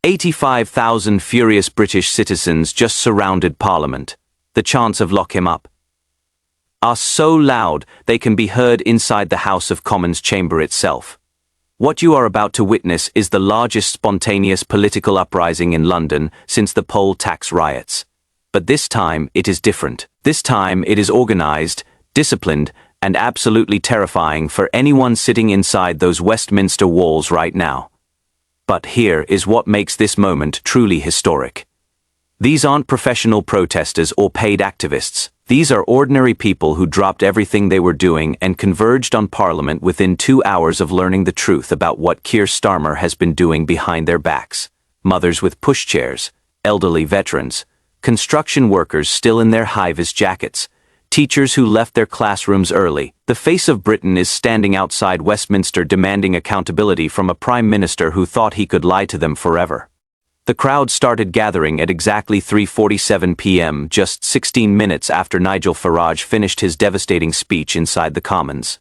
85,000 furious British citizens just surrounded Parliament. The chants of "lock him up" are so loud they can be heard inside the House of Commons chamber itself. What you are about to witness is the largest spontaneous political uprising in London since the poll tax riots. But this time it is different. This time it is organized, disciplined, and absolutely terrifying for anyone sitting inside those Westminster walls right now. But here is what makes this moment truly historic. These aren't professional protesters or paid activists. These are ordinary people who dropped everything they were doing and converged on Parliament within 2 hours of learning the truth about what Keir Starmer has been doing behind their backs. Mothers with pushchairs, elderly veterans, construction workers still in their high-vis jackets, teachers who left their classrooms early. The face of Britain is standing outside Westminster demanding accountability from a Prime Minister who thought he could lie to them forever. The crowd started gathering at exactly 3:47 p.m., just 16 minutes after Nigel Farage finished his devastating speech inside the Commons.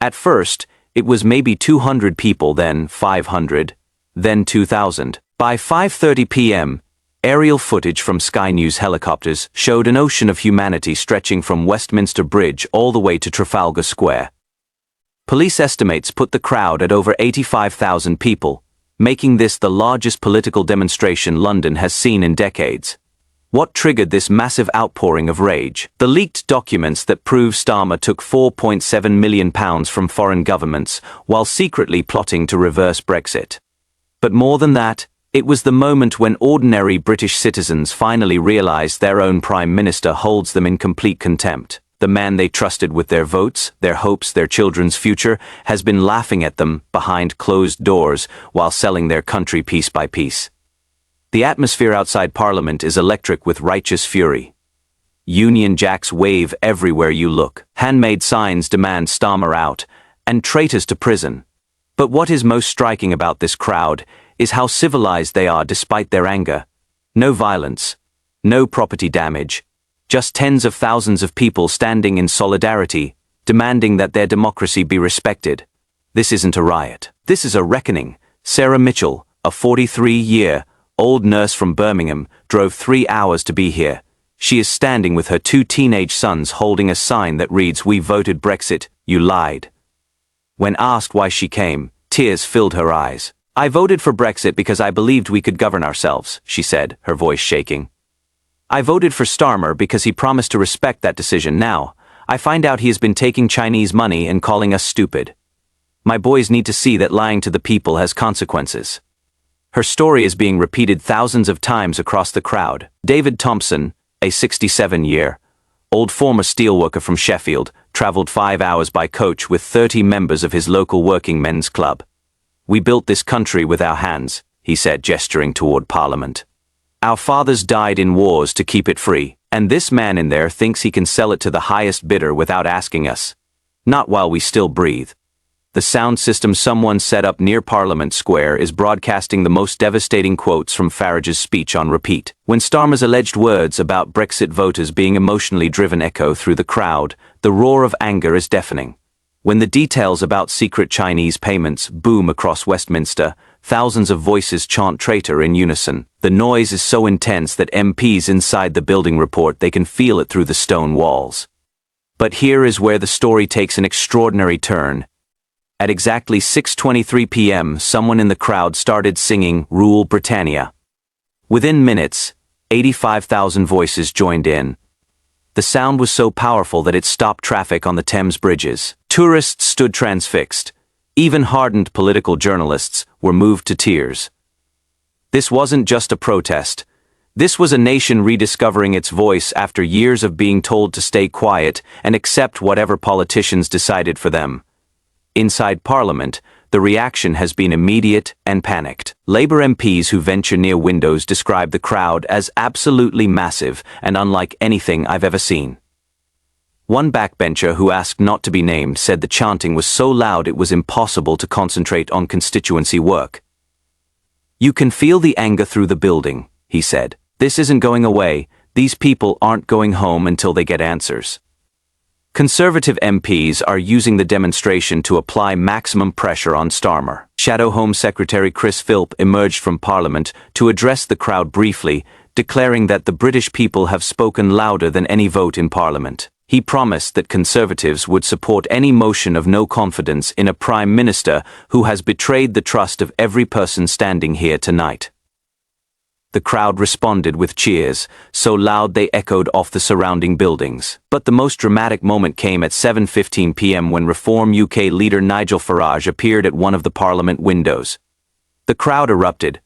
At first, it was maybe 200 people, then 500, then 2,000. By 5:30 p.m., aerial footage from Sky News helicopters showed an ocean of humanity stretching from Westminster Bridge all the way to Trafalgar Square. Police estimates put the crowd at over 85,000 people, making this the largest political demonstration London has seen in decades. What triggered this massive outpouring of rage? The leaked documents that prove Starmer took £4.7 million from foreign governments while secretly plotting to reverse Brexit. But more than that, it was the moment when ordinary British citizens finally realized their own Prime Minister holds them in complete contempt. The man they trusted with their votes, their hopes, their children's future, has been laughing at them behind closed doors while selling their country piece by piece. The atmosphere outside Parliament is electric with righteous fury. Union Jacks wave everywhere you look. Handmade signs demand Starmer out, and traitors to prison. But what is most striking about this crowd is how civilized they are despite their anger. No violence, no property damage, just tens of thousands of people standing in solidarity, demanding that their democracy be respected. This isn't a riot. This is a reckoning. Sarah Mitchell, a 43-year-old nurse from Birmingham, drove 3 hours to be here. She is standing with her 2 teenage sons holding a sign that reads, "We voted Brexit, you lied." When asked why she came, tears filled her eyes. "I voted for Brexit because I believed we could govern ourselves," she said, her voice shaking. "I voted for Starmer because he promised to respect that decision. Now, I find out he has been taking Chinese money and calling us stupid. My boys need to see that lying to the people has consequences." Her story is being repeated thousands of times across the crowd. David Thompson, a 67-year-old former steelworker from Sheffield, traveled 5 hours by coach with 30 members of his local working men's club. "We built this country with our hands," he said, gesturing toward Parliament. "Our fathers died in wars to keep it free, and this man in there thinks he can sell it to the highest bidder without asking us. Not while we still breathe." The sound system someone set up near Parliament Square is broadcasting the most devastating quotes from Farage's speech on repeat. When Starmer's alleged words about Brexit voters being emotionally driven echo through the crowd, the roar of anger is deafening. When the details about secret Chinese payments boom across Westminster, thousands of voices chant "traitor" in unison. The noise is so intense that MPs inside the building report they can feel it through the stone walls. But here is where the story takes an extraordinary turn. At exactly 6:23 p.m., someone in the crowd started singing "Rule Britannia." Within minutes, 85,000 voices joined in. The sound was so powerful that it stopped traffic on the Thames bridges. Tourists stood transfixed. Even hardened political journalists were moved to tears. This wasn't just a protest. This was a nation rediscovering its voice after years of being told to stay quiet and accept whatever politicians decided for them. Inside Parliament, the reaction has been immediate and panicked. Labour MPs who venture near windows describe the crowd as absolutely massive and unlike anything I've ever seen. One backbencher who asked not to be named said the chanting was so loud it was impossible to concentrate on constituency work. "You can feel the anger through the building," he said. "This isn't going away. These people aren't going home until they get answers." Conservative MPs are using the demonstration to apply maximum pressure on Starmer. Shadow Home Secretary Chris Philp emerged from Parliament to address the crowd briefly, declaring that the British people have spoken louder than any vote in Parliament. He promised that Conservatives would support any motion of no confidence in a Prime Minister who has betrayed the trust of every person standing here tonight. The crowd responded with cheers, so loud they echoed off the surrounding buildings. But the most dramatic moment came at 7:15 p.m. when Reform UK leader Nigel Farage appeared at one of the Parliament windows. The crowd erupted.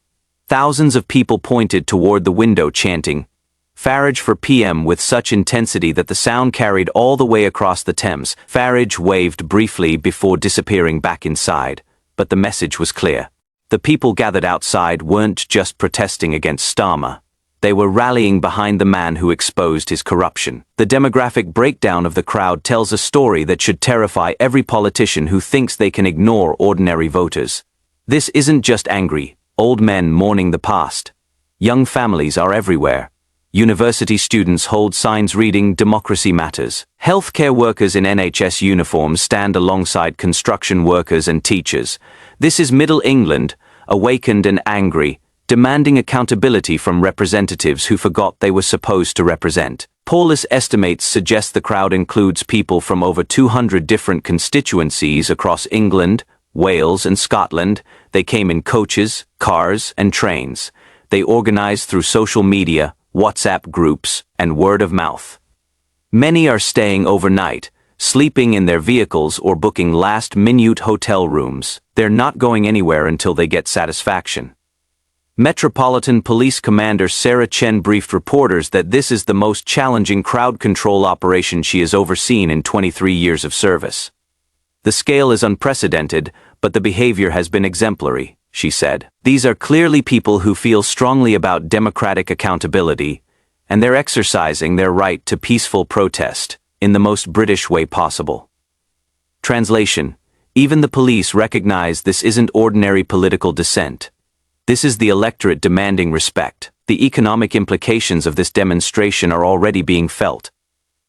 Thousands of people pointed toward the window chanting, "Farage for PM," with such intensity that the sound carried all the way across the Thames. Farage waved briefly before disappearing back inside, but the message was clear. The people gathered outside weren't just protesting against Starmer. They were rallying behind the man who exposed his corruption. The demographic breakdown of the crowd tells a story that should terrify every politician who thinks they can ignore ordinary voters. This isn't just angry, old men mourning the past. Young families are everywhere. University students hold signs reading "Democracy Matters." Healthcare workers in NHS uniforms stand alongside construction workers and teachers. This is Middle England, awakened and angry, demanding accountability from representatives who forgot they were supposed to represent. Paulus estimates suggest the crowd includes people from over 200 different constituencies across England, Wales and Scotland. They came in coaches, cars and trains. They organized through social media, WhatsApp groups, and word of mouth. Many are staying overnight, sleeping in their vehicles or booking last-minute hotel rooms. They're not going anywhere until they get satisfaction. Metropolitan Police Commander Sarah Chen briefed reporters that this is the most challenging crowd control operation she has overseen in 23 years of service. "The scale is unprecedented, but the behavior has been exemplary," she said. "These are clearly people who feel strongly about democratic accountability, and they're exercising their right to peaceful protest in the most British way possible." Translation: even the police recognize this isn't ordinary political dissent. This is the electorate demanding respect. The economic implications of this demonstration are already being felt.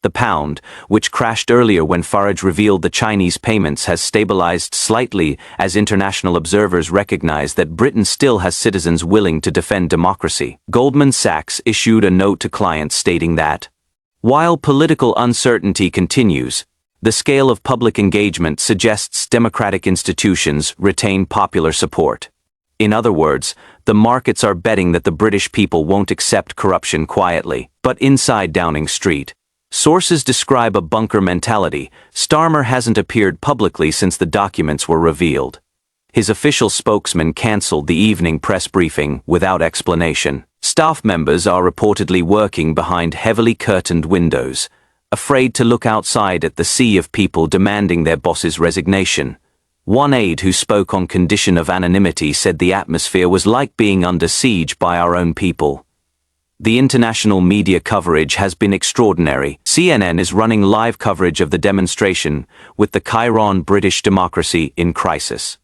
The pound, which crashed earlier when Farage revealed the Chinese payments, has stabilized slightly as international observers recognize that Britain still has citizens willing to defend democracy. Goldman Sachs issued a note to clients stating that, while political uncertainty continues, the scale of public engagement suggests democratic institutions retain popular support. In other words, the markets are betting that the British people won't accept corruption quietly. But inside Downing Street, sources describe a bunker mentality. Starmer hasn't appeared publicly since the documents were revealed. His official spokesman cancelled the evening press briefing without explanation. Staff members are reportedly working behind heavily curtained windows, afraid to look outside at the sea of people demanding their boss's resignation. One aide who spoke on condition of anonymity said the atmosphere was like being under siege by our own people. The international media coverage has been extraordinary. CNN is running live coverage of the demonstration with the chyron "British democracy in crisis."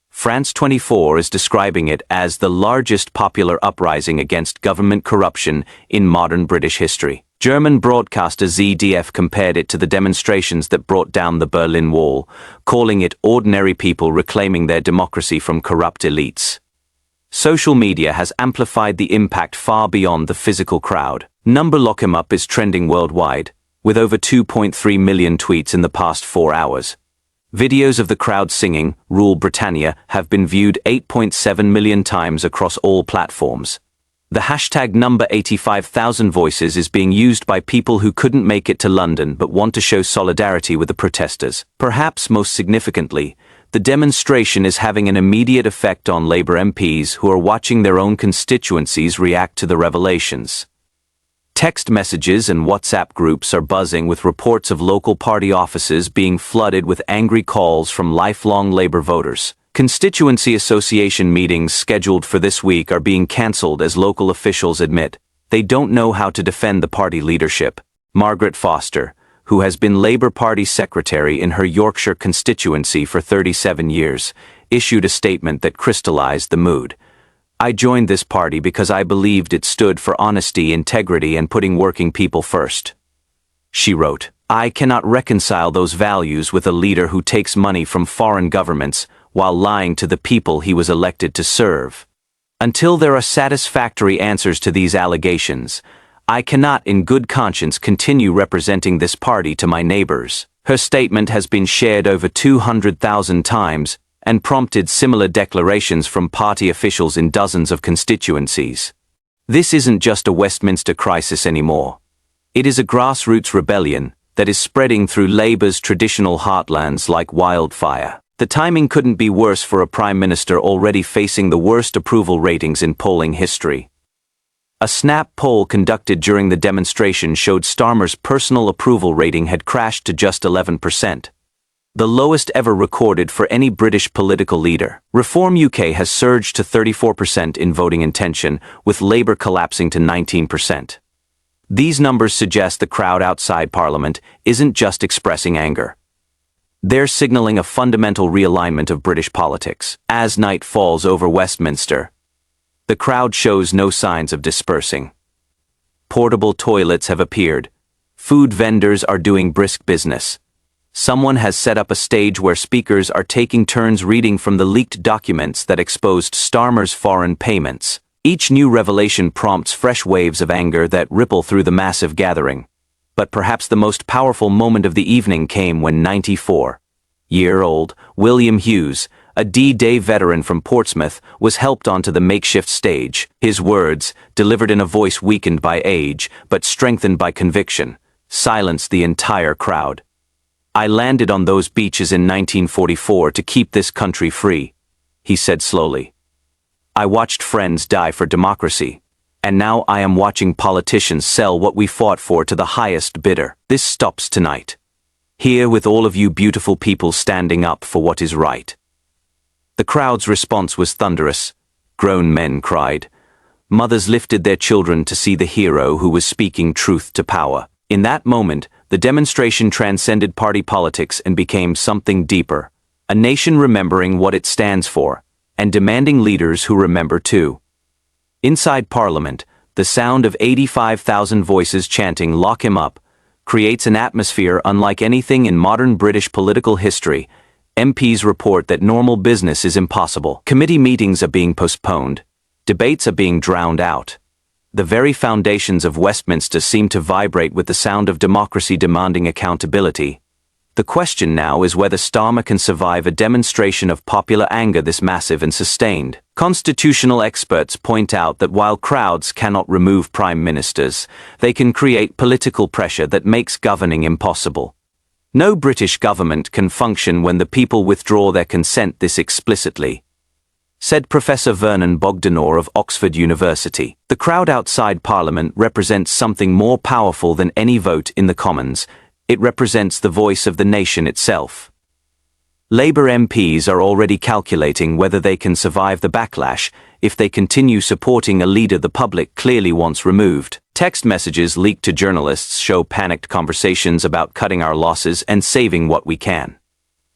France 24 is describing it as the largest popular uprising against government corruption in modern British history. German broadcaster ZDF compared it to the demonstrations that brought down the Berlin Wall, calling it ordinary people reclaiming their democracy from corrupt elites. Social media has amplified the impact far beyond the physical crowd. Number Lock 'em Up is trending worldwide, with over 2.3 million tweets in the past 4 hours. Videos of the crowd singing "Rule Britannia" have been viewed 8.7 million times across all platforms. The hashtag number 85,000 voices is being used by people who couldn't make it to London but want to show solidarity with the protesters. Perhaps most significantly, the demonstration is having an immediate effect on Labour MPs who are watching their own constituencies react to the revelations. Text messages and WhatsApp groups are buzzing with reports of local party offices being flooded with angry calls from lifelong Labour voters. Constituency association meetings scheduled for this week are being cancelled as local officials admit they don't know how to defend the party leadership. Margaret Foster, who has been Labour Party secretary in her Yorkshire constituency for 37 years, issued a statement that crystallised the mood. "I joined this party because I believed it stood for honesty, integrity and putting working people first," she wrote. I cannot reconcile those values with a leader who takes money from foreign governments while lying to the people he was elected to serve. Until there are satisfactory answers to these allegations, I cannot in good conscience continue representing this party to my neighbors. Her statement has been shared over 200,000 times and prompted similar declarations from party officials in dozens of constituencies. This isn't just a Westminster crisis anymore. It is a grassroots rebellion that is spreading through Labour's traditional heartlands like wildfire. The timing couldn't be worse for a Prime Minister already facing the worst approval ratings in polling history. A Snap poll conducted during the demonstration showed Starmer's personal approval rating had crashed to just 11%. The lowest ever recorded for any British political leader. Reform UK has surged to 34% in voting intention, with Labour collapsing to 19%. These numbers suggest the crowd outside Parliament isn't just expressing anger. They're signalling a fundamental realignment of British politics. As night falls over Westminster, the crowd shows no signs of dispersing. Portable toilets have appeared. Food vendors are doing brisk business. Someone has set up a stage where speakers are taking turns reading from the leaked documents that exposed Starmer's foreign payments. Each new revelation prompts fresh waves of anger that ripple through the massive gathering. But perhaps the most powerful moment of the evening came when 94-year-old William Hughes, a D-Day veteran from Portsmouth, was helped onto the makeshift stage. His words, delivered in a voice weakened by age but strengthened by conviction, silenced the entire crowd. "I landed on those beaches in 1944 to keep this country free," he said slowly. "I watched friends die for democracy, and now I am watching politicians sell what we fought for to the highest bidder. This stops tonight. Here with all of you beautiful people standing up for what is right." The crowd's response was thunderous. Grown men cried. Mothers lifted their children to see the hero who was speaking truth to power. In that moment, the demonstration transcended party politics and became something deeper, a nation remembering what it stands for, and demanding leaders who remember too. Inside Parliament, the sound of 85,000 voices chanting "Lock him up" creates an atmosphere unlike anything in modern British political history. MPs report that normal business is impossible. Committee meetings are being postponed. Debates are being drowned out. The very foundations of Westminster seem to vibrate with the sound of democracy demanding accountability. The question now is whether Starmer can survive a demonstration of popular anger this massive and sustained. Constitutional experts point out that while crowds cannot remove prime ministers, they can create political pressure that makes governing impossible. No British government can function when the people withdraw their consent this explicitly, said Professor Vernon Bogdanor of Oxford University. The crowd outside Parliament represents something more powerful than any vote in the Commons. It represents the voice of the nation itself. Labour MPs are already calculating whether they can survive the backlash if they continue supporting a leader the public clearly wants removed. Text messages leaked to journalists show panicked conversations about cutting our losses and saving what we can.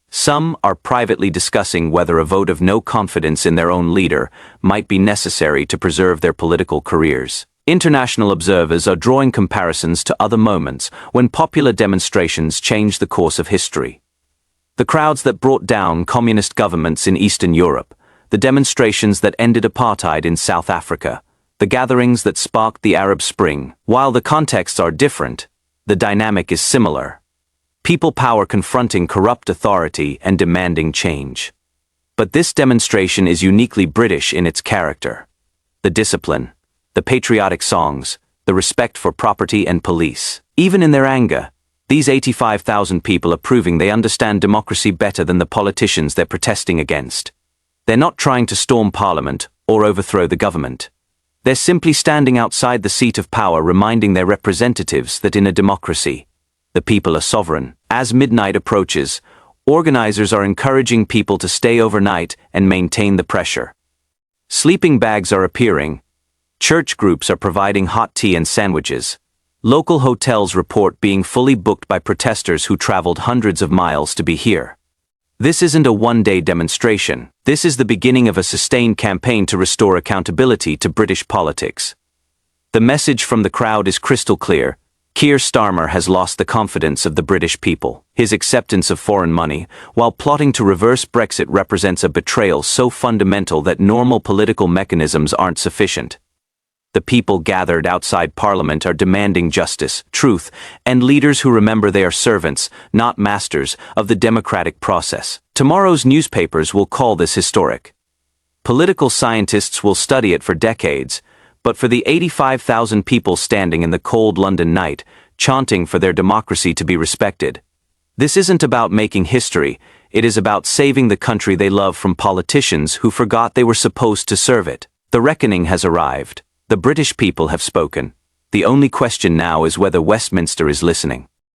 Some are privately discussing whether a vote of no confidence in their own leader might be necessary to preserve their political careers. International observers are drawing comparisons to other moments when popular demonstrations changed the course of history. The crowds that brought down communist governments in Eastern Europe, the demonstrations that ended apartheid in South Africa, the gatherings that sparked the Arab Spring. While the contexts are different, the dynamic is similar. People power confronting corrupt authority and demanding change. But this demonstration is uniquely British in its character. The discipline, the patriotic songs, the respect for property and police. Even in their anger, these 85,000 people are proving they understand democracy better than the politicians they're protesting against. They're not trying to storm Parliament or overthrow the government. They're simply standing outside the seat of power, reminding their representatives that in a democracy, the people are sovereign. As midnight approaches, organizers are encouraging people to stay overnight and maintain the pressure. Sleeping bags are appearing. Church groups are providing hot tea and sandwiches. Local hotels report being fully booked by protesters who traveled hundreds of miles to be here. This isn't a one-day demonstration. This is the beginning of a sustained campaign to restore accountability to British politics. The message from the crowd is crystal clear. Keir Starmer has lost the confidence of the British people. His acceptance of foreign money, while plotting to reverse Brexit, represents a betrayal so fundamental that normal political mechanisms aren't sufficient. The people gathered outside Parliament are demanding justice, truth, and leaders who remember they are servants, not masters, of the democratic process. Tomorrow's newspapers will call this historic. Political scientists will study it for decades, but for the 85,000 people standing in the cold London night, chanting for their democracy to be respected, this isn't about making history, it is about saving the country they love from politicians who forgot they were supposed to serve it. The reckoning has arrived. The British people have spoken. The only question now is whether Westminster is listening.